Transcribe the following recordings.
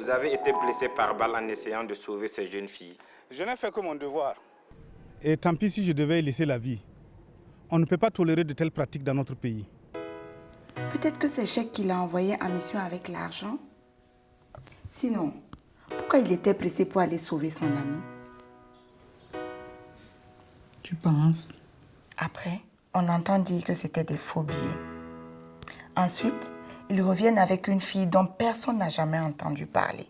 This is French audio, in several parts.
Vous avez été blessé par balle en essayant de sauver ces jeunes filles. Je n'ai fait que mon devoir. Et tant pis si je devais laisser la vie. On ne peut pas tolérer de telles pratiques dans notre pays. Peut-être que c'est Cheikh qui l'a envoyé en mission avec l'argent. Sinon, pourquoi il était pressé pour aller sauver son ami? Tu penses? Après, on entend dire que c'était des faux billets. Ensuite, ils reviennent avec une fille dont personne n'a jamais entendu parler.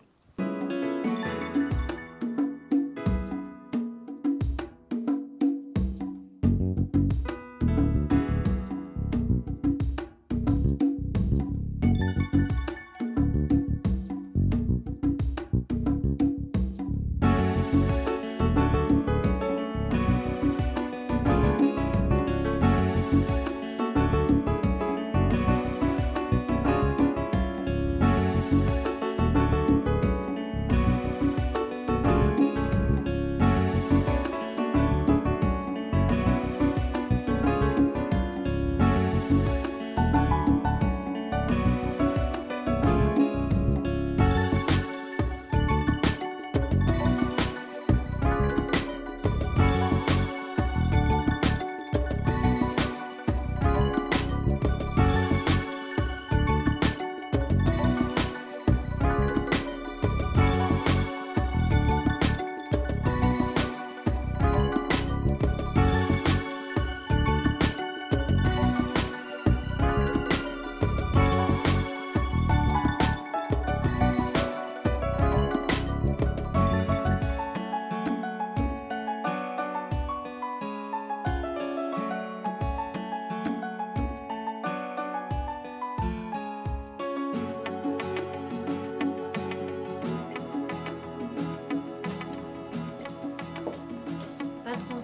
Patron,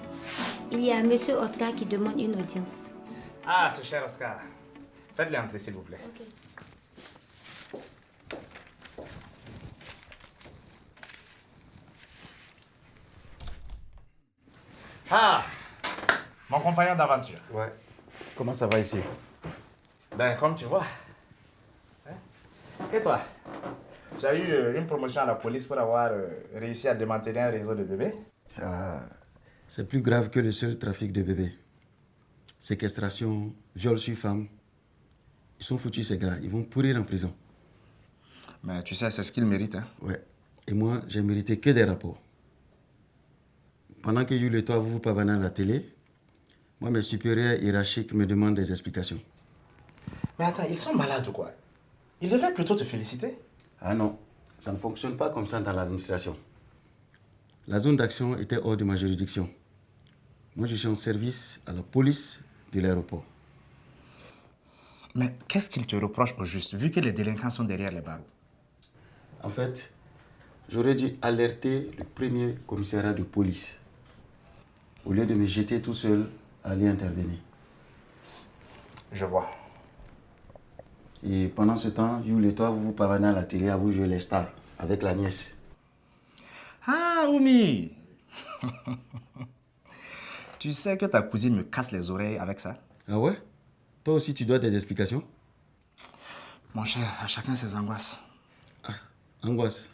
il y a Monsieur Oscar qui demande une audience. Ah, ce cher Oscar. Faites-le entrer, s'il vous plaît. Ok. Ah, mon compagnon d'aventure. Ouais. Comment ça va ici? Ben, comme tu vois. Hein? Et toi? Tu as eu une promotion à la police pour avoir réussi à démanteler un réseau de bébés? Ah, c'est plus grave que le seul trafic de bébés. Séquestration, viol sur femme. Ils sont foutus, ces gars. Ils vont pourrir en prison. Mais tu sais, c'est ce qu'ils méritent. Hein? Ouais. Et moi, j'ai mérité que des rapports. Pendant que Yul et toi, vous pavanez à la télé, moi, mes supérieurs hiérarchiques me demandent des explications. Mais attends, ils sont malades ou quoi? Ils devraient plutôt te féliciter. Ah non, ça ne fonctionne pas comme ça dans l'administration. La zone d'action était hors de ma juridiction. Moi, je suis en service à la police de l'aéroport. Mais qu'est-ce qu'ils te reprochent au juste, vu que les délinquants sont derrière les barreaux? En fait, j'aurais dû alerter le premier commissariat de police, au lieu de me jeter tout seul à aller intervenir. Je vois. Et pendant ce temps, Yul et toi, vous pavanez à la télé à vous jouer les stars avec la nièce. Ah, Oumi! Tu sais que ta cousine me casse les oreilles avec ça? Ah ouais? Toi aussi, tu dois des explications? Mon cher, à chacun ses angoisses. Ah, angoisse.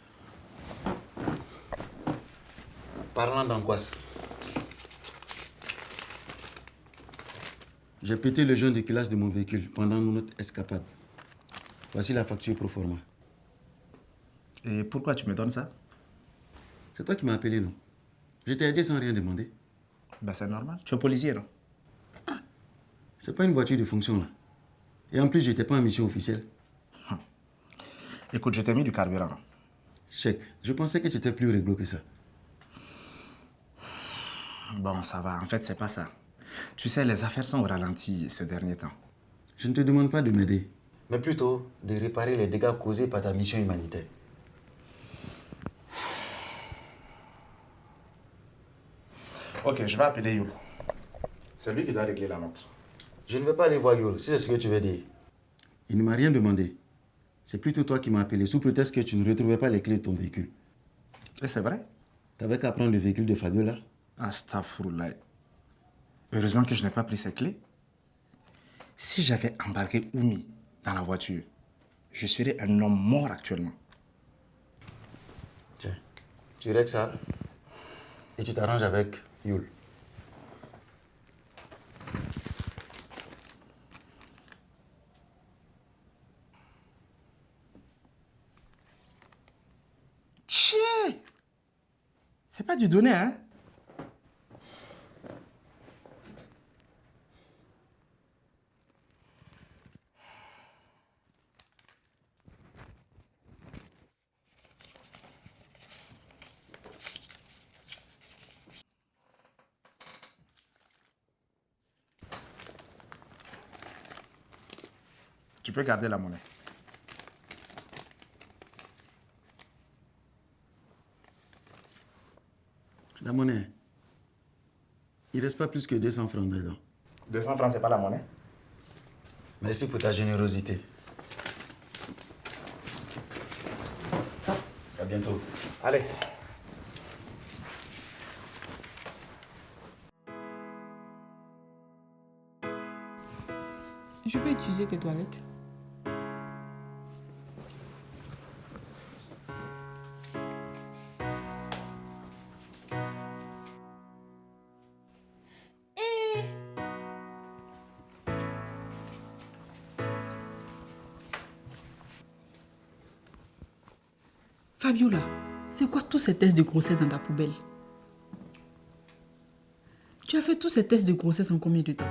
Parlant d'angoisse. J'ai pété le joint de culasse de mon véhicule pendant notre escapade. Voici la facture pro forma. Et pourquoi tu me donnes ça? C'est toi qui m'as appelé, non? Je t'ai aidé sans rien demander. Ben c'est normal. Tu es policier, non? C'est pas une voiture de fonction, là. Et en plus, j'étais pas en mission officielle. Écoute, je t'ai mis du carburant. Cheikh, je pensais que tu étais plus réglo que ça. Bon, ça va. En fait, c'est pas ça. Tu sais, les affaires sont au ralenti ces derniers temps. Je ne te demande pas de m'aider, mais plutôt de réparer les dégâts causés par ta mission humanitaire. Ok, je vais appeler Yul. C'est lui qui doit régler la note. Je ne vais pas aller voir Yul, si c'est ce que tu veux dire. Il ne m'a rien demandé. C'est plutôt toi qui m'as appelé, sous prétexte que tu ne retrouvais pas les clés de ton véhicule. Et c'est vrai? T'avais qu'à prendre le véhicule de Fabiola. Astaghfirullah. Heureusement que je n'ai pas pris ses clés. Si j'avais embarqué Oumi dans la voiture, je serais un homme mort actuellement. Tu règles ça et tu t'arranges avec Yul. Tchè! C'est pas du donné, hein? Tu peux garder la monnaie. La monnaie. Il ne reste pas plus que 200 francs dedans. 200 francs, c'est pas la monnaie? Merci pour ta générosité. À bientôt. Allez. Je peux utiliser tes toilettes? Fabiola, c'est quoi tous ces tests de grossesse dans ta poubelle? Tu as fait tous ces tests de grossesse en combien de temps?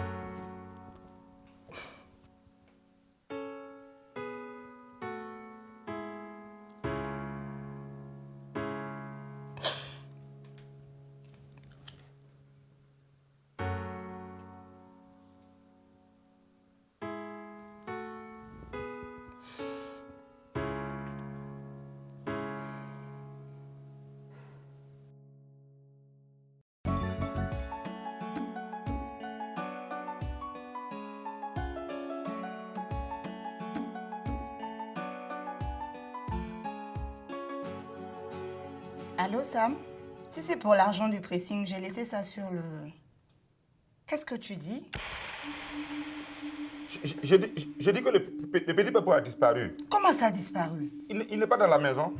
Allô, Sam? Si c'est pour l'argent du pressing, j'ai laissé ça sur le... Qu'est-ce que tu dis? Je dis que le petit Pépou a disparu. Comment ça a disparu? Il n'est pas dans la maison.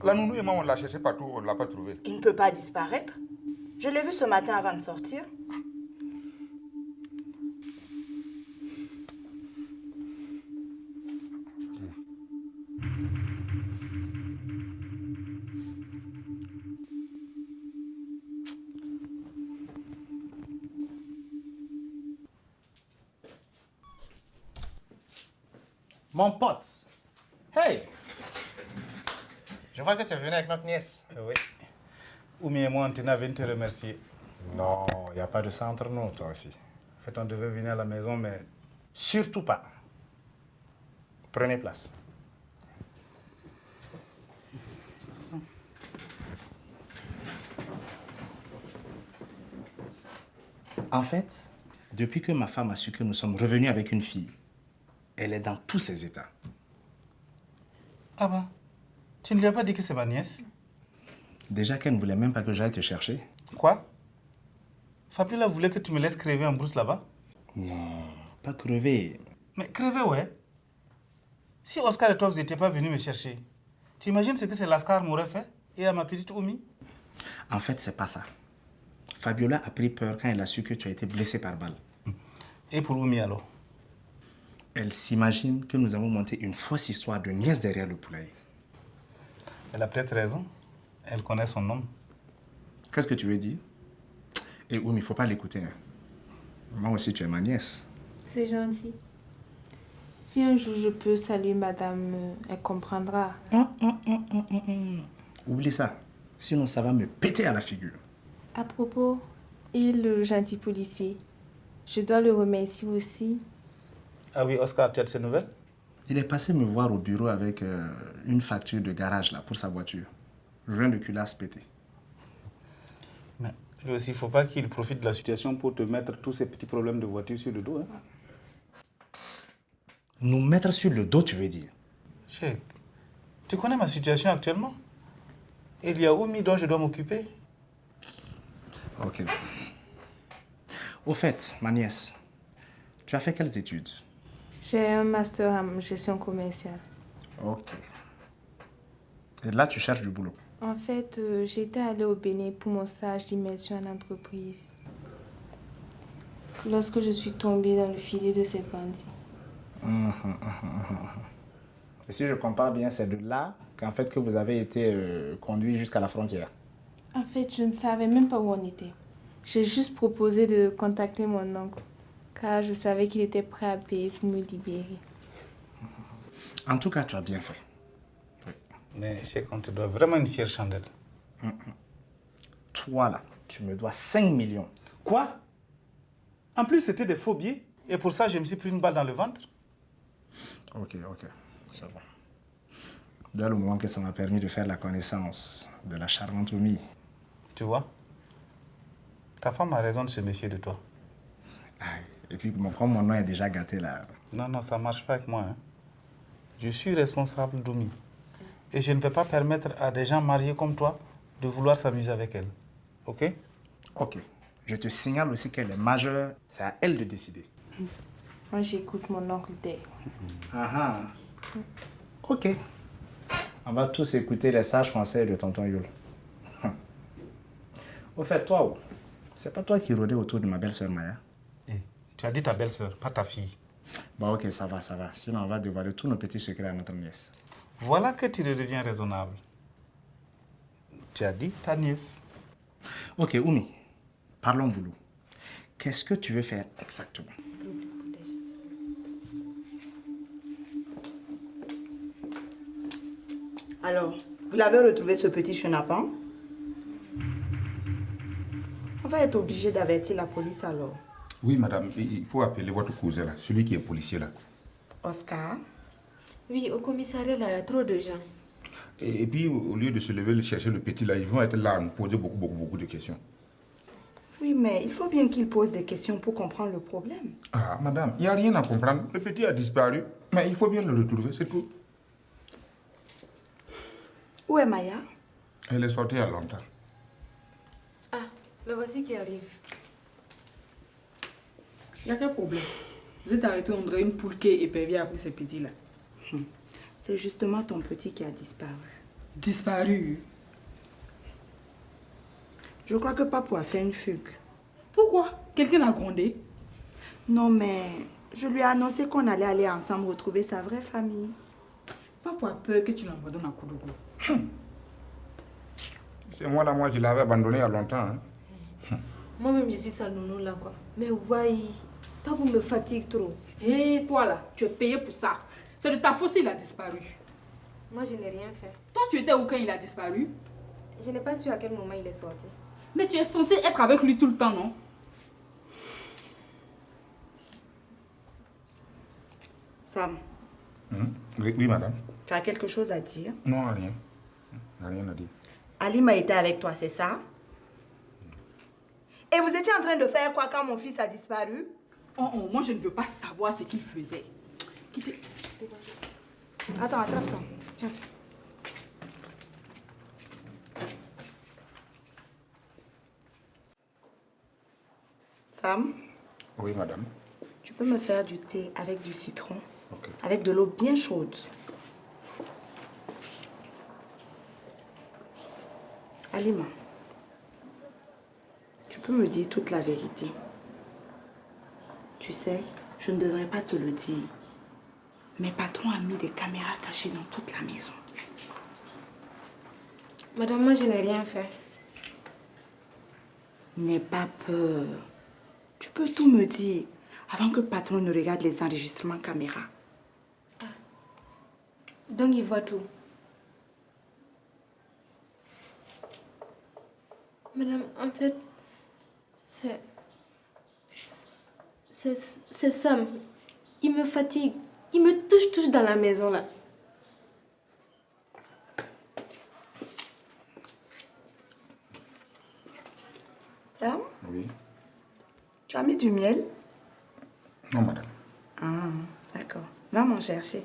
La nounou et moi, on l'a cherché partout, on ne l'a pas trouvé. Il ne peut pas disparaître. Je l'ai vu ce matin avant de sortir. Mon pote. Hey! Je vois que tu es venu avec notre nièce. Oui. Oumi et moi, on tenait à venir te remercier. Non, il n'y a pas de ça entre nous, toi aussi. En fait, on devait venir à la maison, mais... Surtout pas. Prenez place. En fait, depuis que ma femme a su que nous sommes revenus avec une fille, elle est dans tous ses états. Ah ben, tu ne lui as pas dit que c'est ma nièce? Déjà qu'elle ne voulait même pas que j'aille te chercher. Quoi? Fabiola voulait que tu me laisses crever en brousse là-bas? Non, pas crever. Mais crever, ouais. Si Oscar et toi, vous n'étiez pas venus me chercher, tu imagines ce que c'est Lascar m'aurait fait? Et à ma petite Oumi? En fait, c'est pas ça. Fabiola a pris peur quand elle a su que tu as été blessé par balle. Et pour Oumi alors? Elle s'imagine que nous avons monté une fausse histoire de nièce derrière le poulailler. Elle a peut-être raison. Elle connaît son homme. Qu'est-ce que tu veux dire? Et oui, mais il ne faut pas l'écouter. Hein. Moi aussi, tu es ma nièce. C'est gentil. Si un jour je peux saluer madame, elle comprendra. Oublie ça. Sinon, ça va me péter à la figure. À propos, et le gentil policier, je dois le remercier aussi. Ah oui, Oscar, tu as de ces nouvelles? Il est passé me voir au bureau avec une facture de garage là, pour sa voiture. Joint de culasse pété. Mais lui aussi, il ne faut pas qu'il profite de la situation pour te mettre tous ces petits problèmes de voiture sur le dos. Hein? Nous mettre sur le dos, tu veux dire? Cheikh, tu connais ma situation actuellement? Il y a Oumi dont je dois m'occuper. Ok. Au fait, ma nièce, tu as fait quelles études? J'ai un master en gestion commerciale. Ok. Et là, tu cherches du boulot. En fait, j'étais allée au Bénin pour mon stage d'immersion en entreprise. Lorsque je suis tombée dans le filet de ces bandits. Et si je compare bien, c'est de là qu'en fait que vous avez été conduit jusqu'à la frontière. En fait, je ne savais même pas où on était. J'ai juste proposé de contacter mon oncle, car je savais qu'il était prêt à payer pour me libérer. En tout cas, tu as bien fait. Mais Cheikh, on te doit vraiment une fière chandelle. Toi, là, tu me dois 5 millions. Quoi? En plus, c'était des faux billets. Et pour ça, je me suis pris une balle dans le ventre. Ok, c'est bon. Dès le moment que ça m'a permis de faire la connaissance de la charmante Oumi. Tu vois? Ta femme a raison de se méfier de toi. Et puis, comme mon nom est déjà gâté là. Non, ça ne marche pas avec moi. Hein. Je suis responsable d'Oumi. Et je ne vais pas permettre à des gens mariés comme toi de vouloir s'amuser avec elle. Ok? Ok. Je te signale aussi qu'elle est majeure. C'est à elle de décider. Moi, j'écoute mon oncle dès. Ok. On va tous écouter les sages conseils de tonton Yul. Au fait, toi, c'est pas toi qui rôdais autour de ma belle-sœur Maya? Tu as dit ta belle-sœur, pas ta fille. Bon, ok, ça va. Sinon, on va dévoiler tous nos petits secrets à notre nièce. Voilà que tu redeviens raisonnable. Tu as dit ta nièce. Ok, Oumi, parlons boulot. Qu'est-ce que tu veux faire exactement? Alors, vous l'avez retrouvé ce petit chenapan? On va être obligé d'avertir la police alors. Oui, madame, il faut appeler votre cousin là, celui qui est policier là. Oscar? Oui, au commissariat, là, il y a trop de gens. Et puis, au lieu de se lever chercher le petit là, ils vont être là à nous poser beaucoup de questions. Oui, mais il faut bien qu'il pose des questions pour comprendre le problème. Ah, madame, il n'y a rien à comprendre. Le petit a disparu, mais il faut bien le retrouver, c'est tout. Où est Maya? Elle est sortie il y a longtemps. Ah, le voici qui arrive. Il y a quel problème? Vous êtes arrêté, on dirait une poule qui est épervière après ces petits-là. C'est justement ton petit qui a disparu. Disparu? Je crois que Papou a fait une fugue. Pourquoi? Quelqu'un l'a grondé? Non, mais je lui ai annoncé qu'on allait aller ensemble retrouver sa vraie famille. Papou a peur que tu l'abandonnes à Koudougou. C'est moi là, je l'avais abandonné il y a longtemps. Hein. Moi-même, je suis sa nounou là, quoi. Mais ouais, Papou me fatigue trop. Hé, toi là, tu es payé pour ça. C'est de ta faute s'il a disparu. Moi, je n'ai rien fait. Toi, tu étais où quand il a disparu? Je n'ai pas su à quel moment il est sorti. Mais tu es censé être avec lui tout le temps, non? Sam, Oui, madame. tu as quelque chose à dire? Non, rien. Rien à dire. Alim a été avec toi, c'est ça? Et vous étiez en train de faire quoi quand mon fils a disparu? Oh, moi je ne veux pas savoir ce qu'il faisait. Quittez. Attends, attrape ça. Tiens. Sam, Oui, madame. tu peux me faire du thé avec du citron, Ok. avec de l'eau bien chaude. Alima, tu peux me dire toute la vérité. Tu sais, je ne devrais pas te le dire. Mes patrons ont mis des caméras cachées dans toute la maison. Madame, moi, je n'ai rien fait. N'aie pas peur. Tu peux tout me dire avant que patron ne regarde les enregistrements caméra. Donc, il voit tout. Madame, en fait, c'est Sam. Il me fatigue. Il me touche dans la maison, là. Sam, Oui. tu as mis du miel? Non, madame. Ah, d'accord. Va m'en chercher.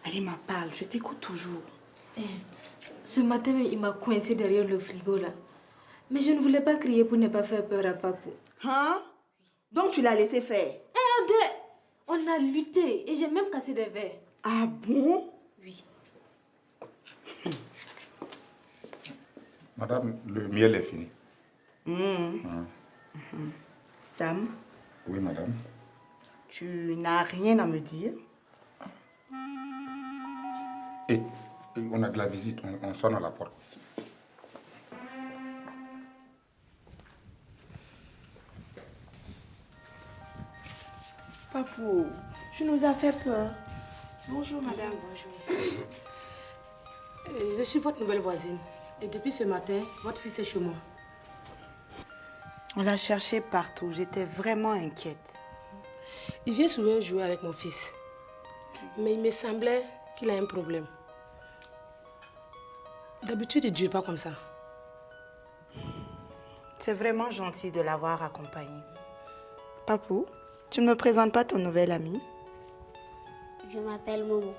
Alima, parle, je t'écoute toujours. Ce matin, il m'a coincé derrière le frigo, là. Mais je ne voulais pas crier pour ne pas faire peur à Papou. Hein? Donc tu l'as laissé faire? Regardez, on a lutté et j'ai même cassé des verres. Ah bon? Oui. Madame, le miel est fini. Sam, Oui, madame. tu n'as rien à me dire? Et on a de la visite, on sonne à la porte. Papou, tu nous as fait peur. Bonjour, madame. Bonjour. Je suis votre nouvelle voisine. Et depuis ce matin, votre fils est chez moi. On l'a cherché partout. J'étais vraiment inquiète. Il vient souvent jouer avec mon fils. Mais il me semblait qu'il a un problème. D'habitude, il ne dure pas comme ça. C'est vraiment gentil de l'avoir accompagné. Papou, tu ne me présentes pas ton nouvel ami? Je m'appelle Momo.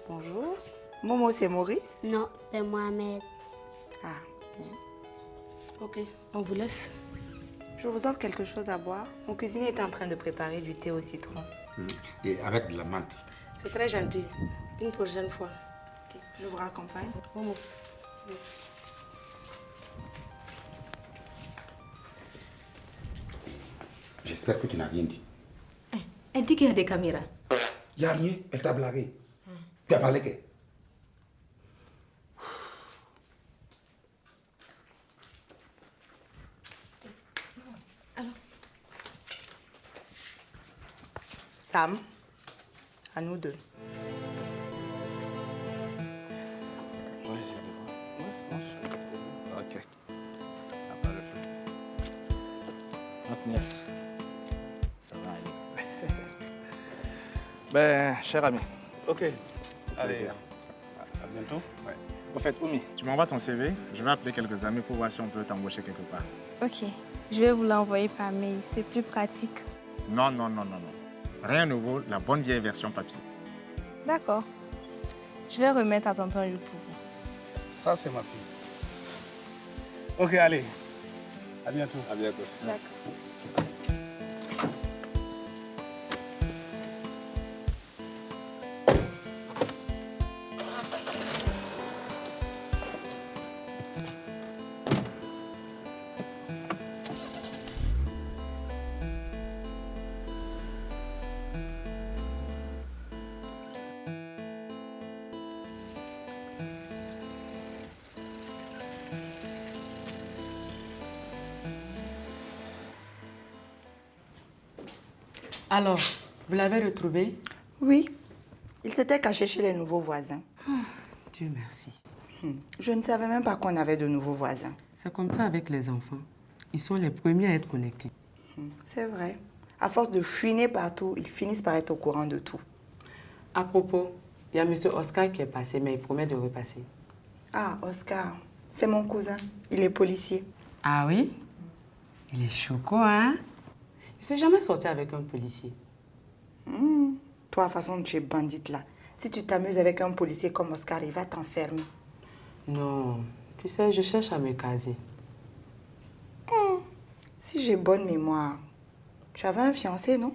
Bonjour. Momo, c'est Maurice? Non, c'est Mohamed. Ah, bien. Ok, on vous laisse. Je vous offre quelque chose à boire. Mon cuisinier est en train de préparer du thé au citron. Et avec de la menthe. C'est très gentil. Une prochaine fois. Ok, je vous raccompagne. Momo. J'espère que tu n'as rien dit. Elle dit qu'il y a des caméras. Il n'y a rien, elle t'a blagué. Tu as parlé que? Sam, à nous deux. Oui, c'est bon. Ouais, ça marche. Ok. Ah, pas le feu. Notre nièce. Ça va aller. Ben, cher ami. Ok. Allez, Plaisir. à bientôt. Ouais. Au fait, Oumi, tu m'envoies ton CV. Je vais appeler quelques amis pour voir si on peut t'embaucher quelque part. Ok, je vais vous l'envoyer par mail, c'est plus pratique. Non. Rien de nouveau, la bonne vieille version papier. D'accord. Je vais remettre à tonton Luc pour vous. Ça, c'est ma fille. Ok, allez. À bientôt. À bientôt. D'accord. Alors, vous l'avez retrouvé? Oui, il s'était caché chez les nouveaux voisins. Dieu merci. Je ne savais même pas qu'on avait de nouveaux voisins. C'est comme ça avec les enfants. Ils sont les premiers à être connectés. C'est vrai. À force de fouiner partout, ils finissent par être au courant de tout. À propos, il y a M. Oscar qui est passé, mais il promet de repasser. Ah, Oscar, c'est mon cousin. Il est policier. Ah oui? Il est choco, hein? Il ne s'est jamais sorti avec un policier. Toi, façon, tu es bandite là. Si tu t'amuses avec un policier comme Oscar, il va t'enfermer. Non, tu sais, je cherche à me caser. Si j'ai bonne mémoire, tu avais un fiancé, non?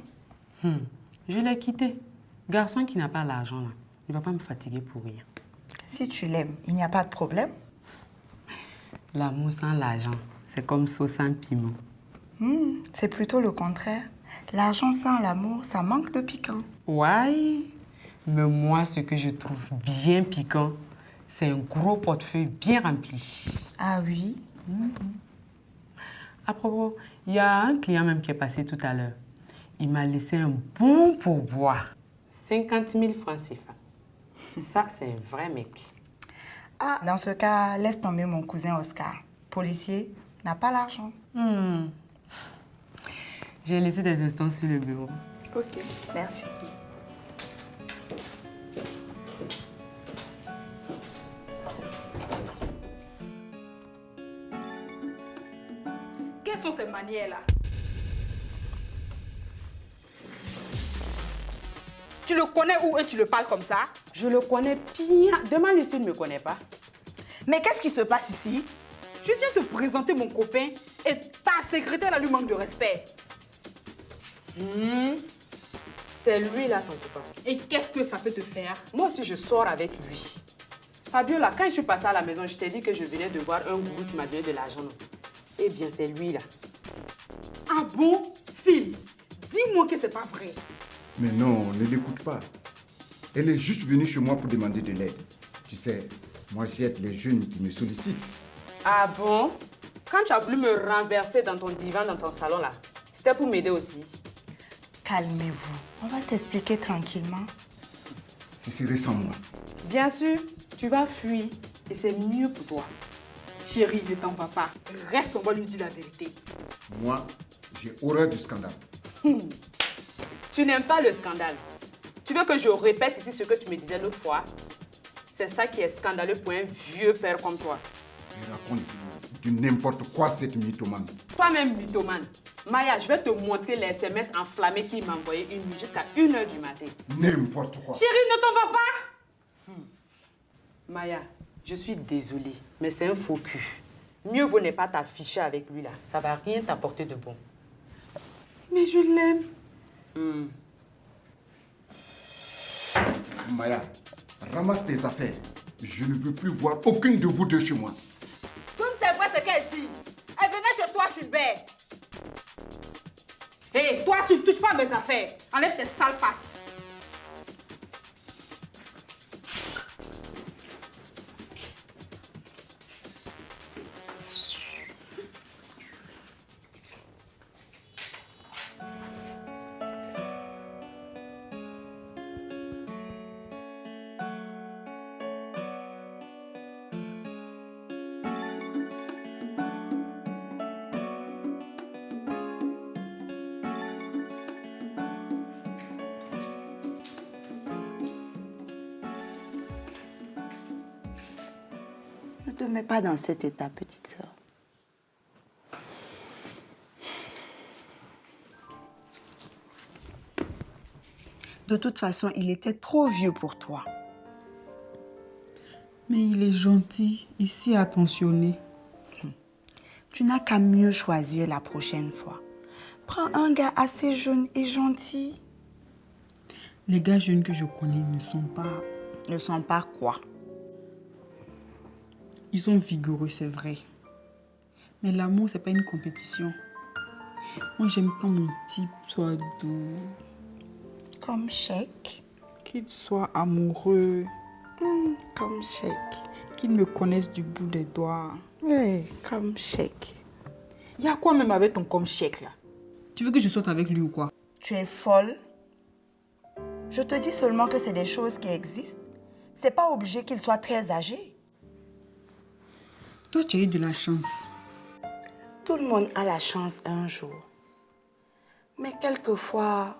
Je l'ai quitté. Garçon qui n'a pas l'argent, là, il ne va pas me fatiguer pour rien. Si tu l'aimes, il n'y a pas de problème. L'amour sans l'argent, c'est comme sauce sans piment. C'est plutôt le contraire. L'argent sans l'amour, ça manque de piquant. Ouais, mais moi, ce que je trouve bien piquant, c'est un gros portefeuille bien rempli. Ah oui? À propos, il y a un client même qui est passé tout à l'heure. Il m'a laissé un bon pourboire. 50 000 francs CFA. Ça, c'est un vrai mec. Ah, dans ce cas, laisse tomber mon cousin Oscar. Policier, n'a pas l'argent. J'ai laissé des instances sur le bureau. Ok, merci. Quelles sont ces manières-là? Tu le connais où et tu le parles comme ça? Je le connais bien. Demande-lui s'il ne me connaît pas. Mais qu'est-ce qui se passe ici? Je viens te présenter mon copain et ta secrétaire là lui manque de respect. C'est lui là ton copain. Et qu'est-ce que ça peut te faire? Moi aussi, je sors avec lui. Fabiola, quand je suis passée à la maison, je t'ai dit que je venais de voir un gourou qui m'a donné de l'argent. Eh bien, c'est lui là. Ah bon? Phil, dis-moi que c'est pas vrai. Mais non, ne l'écoute pas. Elle est juste venue chez moi pour demander de l'aide. Tu sais, moi j'aide les jeunes qui me sollicitent. Ah bon? Quand tu as voulu me renverser dans ton divan, dans ton salon là, c'était pour m'aider aussi. Calmez-vous. On va s'expliquer tranquillement. Ce serait sans moi. Bien sûr, tu vas fuir et c'est mieux pour toi. Chérie, ne t'en va pas. Reste, on va lui dire la vérité. Moi, j'ai horreur du scandale. Tu n'aimes pas le scandale. Tu veux que je répète ici ce que tu me disais l'autre fois? C'est ça qui est scandaleux pour un vieux père comme toi. Je raconte du n'importe quoi cette mythomane. Toi-même, mythomane. Maya, je vais te montrer les SMS enflammés qu'il m'a envoyé une nuit jusqu'à 1h du matin. N'importe quoi. Chérie, ne t'en va pas! Maya, je suis désolée, mais c'est un faux cul. Mieux vaut ne pas t'afficher avec lui là. Ça va rien t'apporter de bon. Mais je l'aime. Maya, ramasse tes affaires. Je ne veux plus voir aucune de vous deux chez moi. Tout c'est vrai ce qu'elle dit. Elle venait chez toi, Fulbert. Hé, toi, tu ne touches pas à mes affaires. Enlève tes sales pattes. Ne te mets pas dans cet état, petite sœur. De toute façon, il était trop vieux pour toi. Mais il est gentil et si attentionné. Tu n'as qu'à mieux choisir la prochaine fois. Prends un gars assez jeune et gentil. Les gars jeunes que je connais ne sont pas... Ne sont pas quoi? Ils sont vigoureux, c'est vrai. Mais l'amour, c'est pas une compétition. Moi, j'aime quand mon type soit doux. Comme Sheikh. Qu'il soit amoureux. Comme Sheikh. Qu'il me connaisse du bout des doigts. Oui, comme Sheikh. Il y a quoi même avec ton comme Sheikh là? Tu veux que je sorte avec lui ou quoi? Tu es folle? Je te dis seulement que c'est des choses qui existent. C'est pas obligé qu'il soit très âgé. Toi, tu as eu de la chance. Tout le monde a la chance un jour. Mais quelquefois,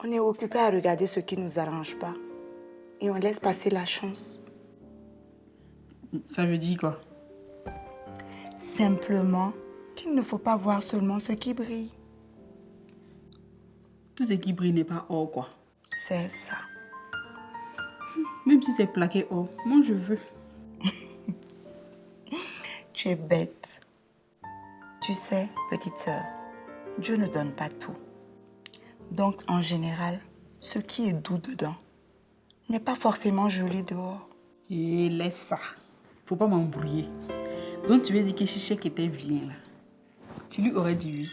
on est occupé à regarder ce qui ne nous arrange pas. Et on laisse passer la chance. Ça veut dire quoi? Simplement qu'il ne faut pas voir seulement ce qui brille. Tout ce qui brille n'est pas or, quoi. C'est ça. Même si c'est plaqué or, moi je veux. Tu es bête. Tu sais, petite sœur, Dieu ne donne pas tout. Donc, en général, ce qui est doux dedans n'est pas forcément joli dehors. Et laisse ça. Faut pas m'embrouiller. Donc tu veux dire que si Sheikh était vilain là, tu lui aurais dit oui.